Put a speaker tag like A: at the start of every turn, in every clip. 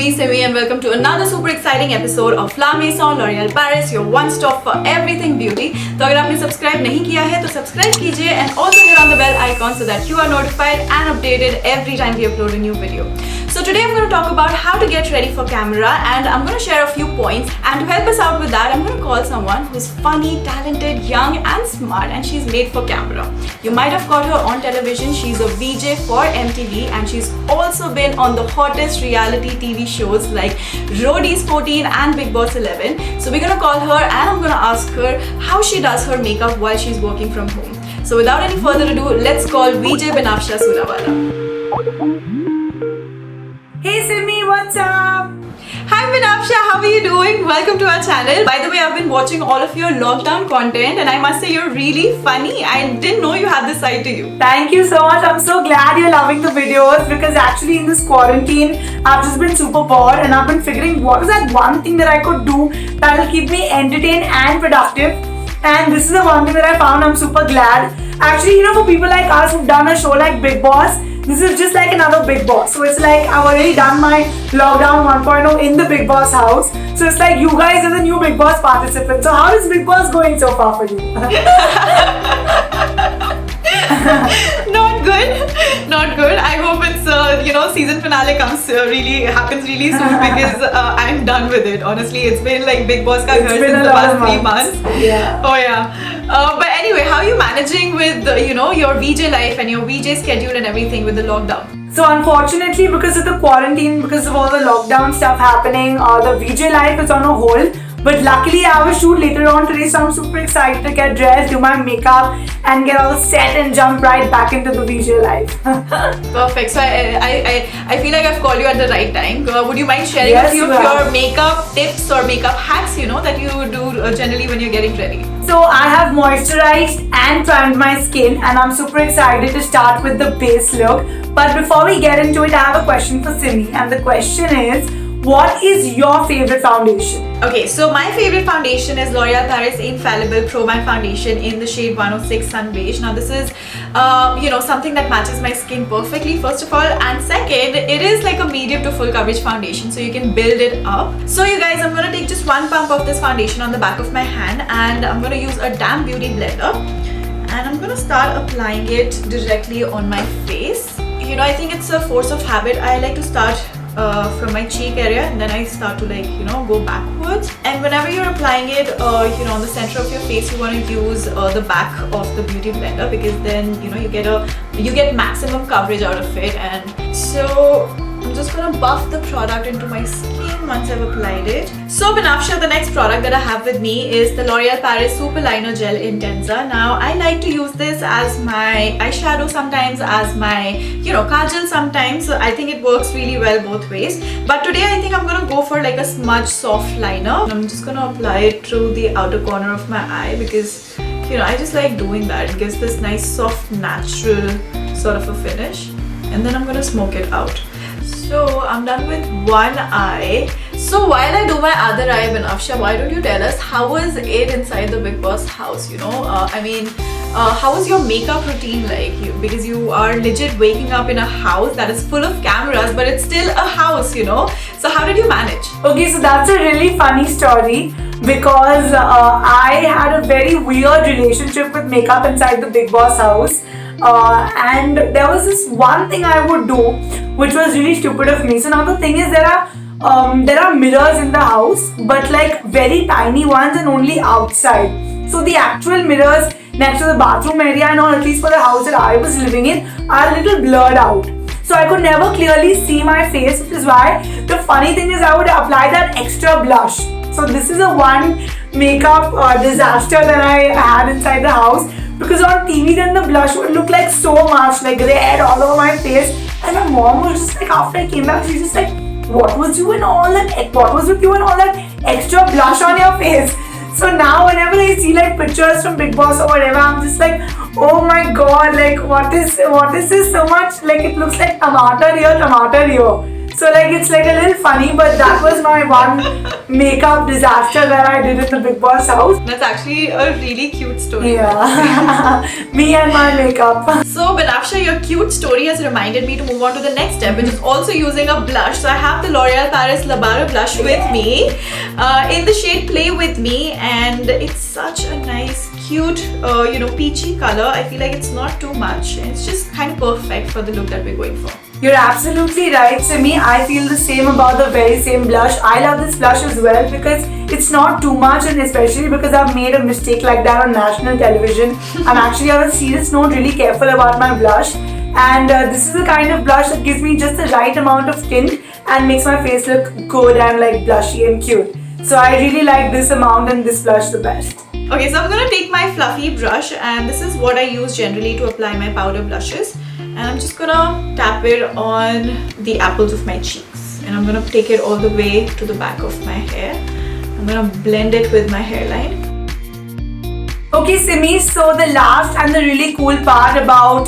A: me Simi and welcome to another super exciting episode of La Maison L'Oréal Paris, your one stop for everything beauty. तो अगर आपने subscribe नहीं किया है तो सब्सक्राइब कीजिए and also hit on the bell icon so that you are notified and updated every time we upload a new video. So today I'm going to talk about how to get ready for camera and I'm going to share a few points, and to help us out with that I'm going to call someone who's funny, talented, young and smart, and she's made for camera. You might have caught her on television. She's a VJ for MTV and she's also been on the hottest reality TV shows like Roadies 14 and Big Boss 11. So we're going to call her and I'm going to ask her how she does her makeup while she's working from home. So without any further ado, let's call VJ Binafsha Soonawala.
B: Hey Simi, what's up?
A: Hi Binafsha, how are you doing? Welcome to our channel. By the way, I've been watching all of your lockdown content and I must say you're really funny. I didn't know you had this side to you.
B: Thank you so much. I'm so glad you're loving the videos because actually in this quarantine, I've just been super bored and I've been figuring what is that one thing that I could do that will keep me entertained and productive. And this is the one thing that I found. I'm super glad. Actually, for people like us who've done a show like Big Boss, this is just like another Big Boss. So it's like I've already done my lockdown 1.0 in the Big Boss house. So it's like you guys are the new Big Boss participants. So how is Big Boss going so far for you?
A: Not good. Not good. I hope it's season finale happens really soon because I'm done with it. Honestly, it's been like Big Boss ka ghar since the past 3 months.
B: Yeah.
A: Oh yeah. But anyway, how are you managing with your VJ life and your VJ schedule and everything with the lockdown?
B: So unfortunately, because of the quarantine, because of all the lockdown stuff happening, the VJ life is on a hold. But luckily, I have a shoot later on today, so I'm super excited to get dressed, do my makeup, and get all set and jump right back into the VJ life.
A: Perfect. So I feel like I've called you at the right time. Would you mind sharing a few of your makeup tips or makeup hacks, that you do generally when you're getting ready?
B: So I have moisturized and primed my skin, and I'm super excited to start with the base look. But before we get into it, I have a question for Simi, and the question is, what is your favorite foundation?
A: Okay, so my favorite foundation is L'Oréal Paris Infallible Pro Matte Foundation in the shade 106 Sun Beige. Now this is, something that matches my skin perfectly, first of all. And second, it is like a medium to full coverage foundation, so you can build it up. So you guys, I'm going to take just one pump of this foundation on the back of my hand and I'm going to use a damp beauty blender. And I'm going to start applying it directly on my face. I think it's a force of habit. I like to start from my cheek area and then I start to go backwards, and whenever you're applying it on the center of your face, you want to use the back of the beauty blender because then you get maximum coverage out of it. And so I'm just gonna buff the product into my skin once I've applied it. So Binafsha, the next product that I have with me is the L'Oréal Paris Super Liner Gel Intensa. Now I like to use this as my eyeshadow sometimes, as my kajal sometimes. So I think it works really well both ways. But today I think I'm gonna go for like a smudge soft liner. I'm just gonna apply it through the outer corner of my eye because I just like doing that. It gives this nice soft natural sort of a finish, and then I'm gonna smoke it out. So I'm done with one eye. So while I do my other eye, Binafsha, why don't you tell us how was it inside the Big Boss house? How was your makeup routine like? Because you are legit waking up in a house that is full of cameras, but it's still a house, So how did you manage?
B: Okay, so that's a really funny story because I had a very weird relationship with makeup inside the Big Boss house. And there was this one thing I would do which was really stupid of me. So now the thing is, there are mirrors in the house, but like very tiny ones and only outside. So the actual mirrors next to the bathroom area and all, at least for the house that I was living in, are a little blurred out. So I could never clearly see my face, which is why the funny thing is I would apply that extra blush. So this is a one makeup disaster that I had inside the house. Because on TV then the blush would look like so much, like red all over my face. And my mom was just like, after I came back, she's just like, what was with you and all that extra blush on your face? So now whenever I see like pictures from Big Boss or whatever, I'm just like, oh my god, like what is this so much? Like it looks like tomato here. So like it's like a little funny, but that was my one makeup disaster that I did in the Big Boss house.
A: That's actually a really cute story.
B: Yeah, me and my makeup.
A: So Banafsha, your cute story has reminded me to move on to the next step, which is also using a blush. So I have the L'Oreal Paris La Barre blush with me in the shade Play With Me, and it's such a nice, cute, peachy color. I feel like it's not too much. It's just kind of perfect for the look that we're going for.
B: You're absolutely right, Simi. I feel the same about the very same blush. I love this blush as well because it's not too much, and especially because I've made a mistake like that on national television. I'm actually on a serious note really careful about my blush, and this is the kind of blush that gives me just the right amount of tint and makes my face look good and like blushy and cute. So I really like this amount and this blush the best.
A: Okay, so I'm gonna take my fluffy brush, and this is what I use generally to apply my powder blushes. And I'm just gonna tap it on the apples of my cheeks, and I'm gonna take it all the way to the back of my hair. I'm gonna blend it with my hairline.
B: Okay, Simi, so the last and the really cool part about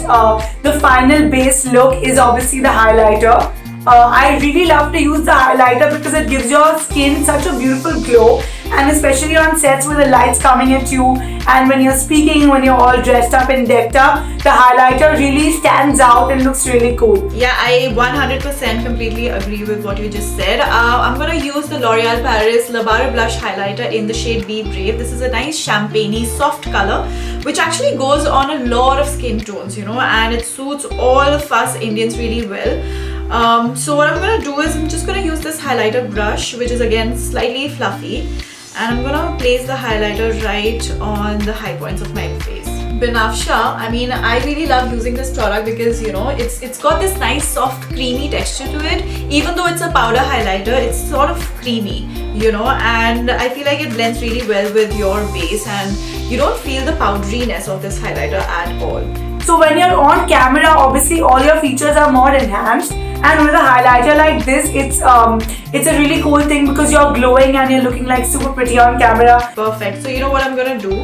B: the final base look is obviously the highlighter. I really love to use the highlighter because it gives your skin such a beautiful glow, and especially on sets with the lights coming at you and when you're speaking, when you're all dressed up and decked up, the highlighter really stands out and looks really cool.
A: Yeah, I 100% completely agree with what you just said. I'm gonna use the L'Oreal Paris La Barre blush highlighter in the shade Be Brave. This is a nice champagne-y soft color which actually goes on a lot of skin tones, and it suits all of us Indians really well. So what I'm gonna do is I'm just gonna use this highlighter brush, which is again slightly fluffy, and I'm gonna place the highlighter right on the high points of my face. Banafsha, I mean, I really love using this product because it's got this nice soft creamy texture to it. Even though it's a powder highlighter, it's sort of creamy, and I feel like it blends really well with your base, and you don't feel the powderiness of this highlighter at all.
B: So when you're on camera, obviously all your features are more enhanced, and with a highlighter like this, it's a really cool thing because you're glowing and you're looking like super pretty on camera.
A: Perfect. So you know what I'm gonna do,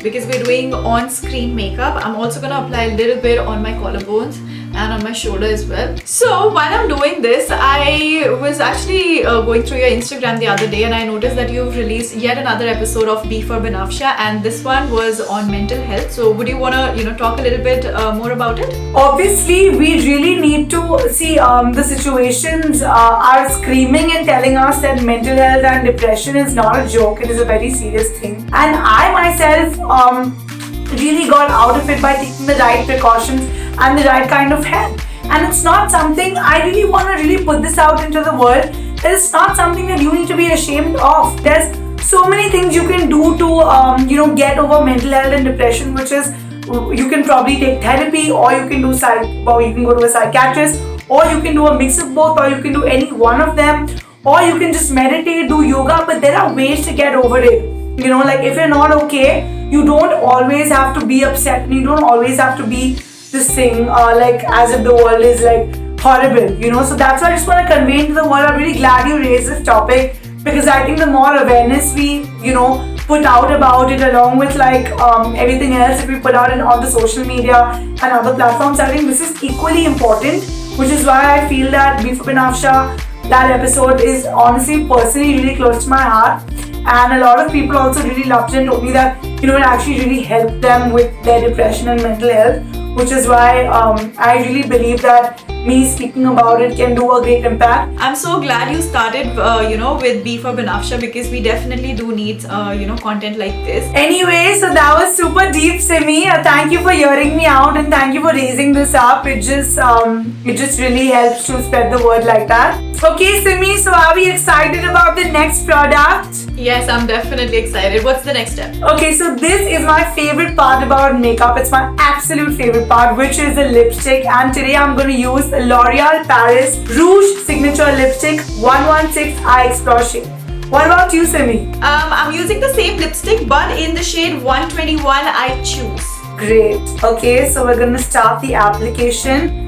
A: because we're doing on-screen makeup, I'm also gonna apply a little bit on my collarbones and on my shoulder as well. So while I'm doing this, I was actually going through your Instagram the other day, and I noticed that you've released yet another episode of B for Banafsha, and this one was on mental health. So would you wanna talk a little bit more about it?
B: Obviously, we really need to see the situations are screaming and telling us that mental health and depression is not a joke. It is a very serious thing, and I myself really got out of it by taking the right precautions and the right kind of help. And it's not something I really want to really put this out into the world. It's not something that you need to be ashamed of. There's so many things you can do to get over mental health and depression, which is you can probably take therapy, or you can you can go to a psychiatrist, or you can do a mix of both, or you can do any one of them, or you can just meditate, do yoga. But there are ways to get over it. Like if you're not okay, you don't always have to be upset, and you don't always have to be this thing like as if the world is like horrible, so that's why I just want to convey into the world. I'm really glad you raised this topic, because I think the more awareness we put out about it, along with like everything else that we put out on the social media and other platforms, I think this is equally important, which is why I feel that B for Banafsha, that episode is honestly personally really close to my heart. And a lot of people also really loved it and told me that it actually really helped them with their depression and mental health, which is why I really believe that me speaking about it can do a great impact.
A: I'm so glad you started with B for Banafsha, because we definitely do need content like this.
B: Anyway, so that was super deep, Simi. Thank you for hearing me out, and thank you for raising this up. It just really helps to spread the word like that. Okay, Simi, so are we excited about the next product?
A: Yes, I'm definitely excited. What's the next step?
B: Okay, so this is my favorite part about makeup. It's my absolute favorite part, which is the lipstick. And today I'm going to use the L'Oreal Paris Rouge Signature Lipstick 116 I Explore shade. What about you, Simi?
A: I'm using the same lipstick, but in the shade 121 I Choose.
B: Great. Okay, so we're going to start the application.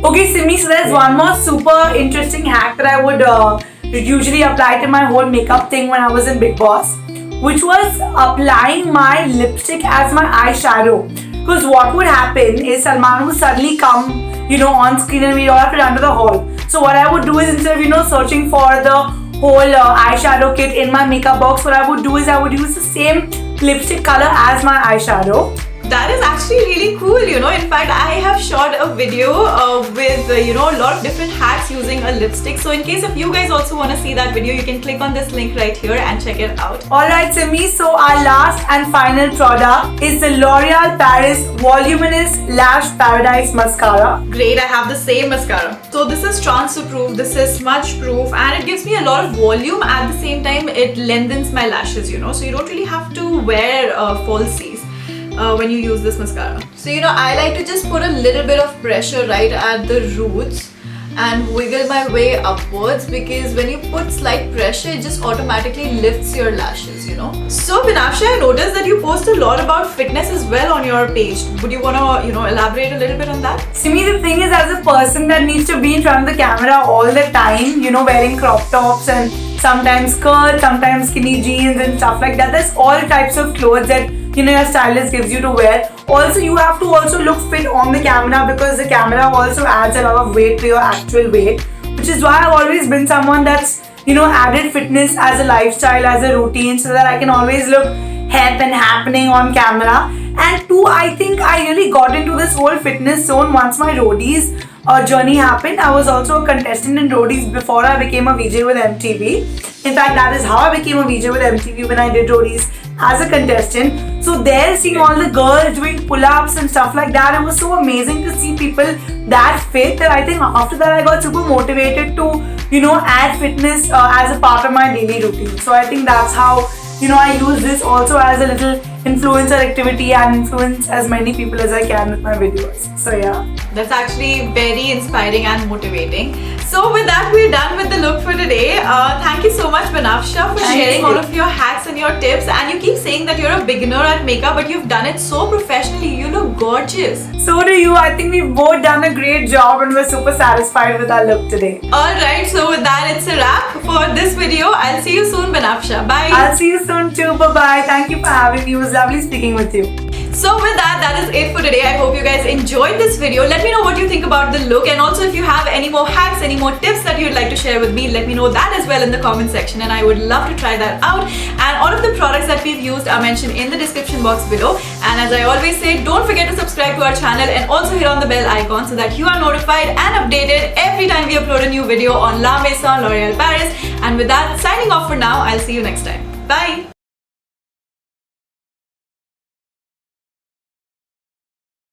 B: Okay, Simi, so there's one more super interesting hack that I would usually apply to my whole makeup thing when I was in Big Boss, which was applying my lipstick as my eyeshadow. Because what would happen is Salman would suddenly come, on screen and we all have to run to the hall. So what I would do is, instead of, searching for the whole eyeshadow kit in my makeup box, what I would do is I would use the same lipstick color as my eyeshadow.
A: That is actually really cool, In fact, I have shot a video with, a lot of different hacks using a lipstick. So in case if you guys also want to see that video, you can click on this link right here and check it out.
B: Alright, Simi, so our last and final product is the L'Oreal Paris Voluminous Lash Paradise Mascara.
A: Great, I have the same mascara. So this is transfer proof, this is smudge proof, and it gives me a lot of volume. At the same time, it lengthens my lashes, so you don't really have to wear falsies when you use this mascara. So I like to just put a little bit of pressure right at the roots and wiggle my way upwards, because when you put slight pressure, it just automatically lifts your lashes, So Vinafsha, I noticed that you post a lot about fitness as well on your page. Would you want to, elaborate a little bit on that?
B: Simi, the thing is, as a person that needs to be in front of the camera all the time, wearing crop tops and sometimes skirts, sometimes skinny jeans and stuff like that, there's all types of clothes that your stylist gives you to wear. Also, you have to also look fit on the camera, because the camera also adds a lot of weight to your actual weight, which is why I've always been someone that's added fitness as a lifestyle, as a routine, so that I can always look hip and happening on camera. And two, I think I really got into this whole fitness zone once my roadies journey happened. I was also a contestant in roadies before I became a VJ with MTV. In fact, that is how I became a VJ with MTV, when I did roadies as a contestant. So there, seeing all the girls doing pull-ups and stuff like that, it was so amazing to see people that fit, that I think after that I got super motivated to add fitness as a part of my daily routine. So I think that's how I use this also as a little influencer activity and influence as many people as I can with my videos. So yeah.
A: That's actually very inspiring and motivating. So with that, we're done with the look for today. Thank you so much, Vinafsha, for sharing all of your hacks and your tips. And you keep saying that you're a beginner at makeup, but you've done it so professionally. You look gorgeous.
B: So do you. I think we've both done a great job and we're super satisfied with our look today.
A: Alright, so with that, it's a wrap for this video. I'll see you soon, Vinafsha. Bye.
B: I'll see you soon too. Bye-bye. Thank you for having me. It was lovely speaking with you.
A: So with that is it for today. I hope you guys enjoyed this video. Let me know what you think about the look, and also if you have any more hacks, any more tips that you'd like to share with me, let me know that as well in the comment section, and I would love to try that out. And all of the products that we've used are mentioned in the description box below. And as I always say, don't forget to subscribe to our channel and also hit on the bell icon so that you are notified and updated every time we upload a new video on La Maison L'Oreal Paris. And with that, signing off for now. I'll see you next time. Bye!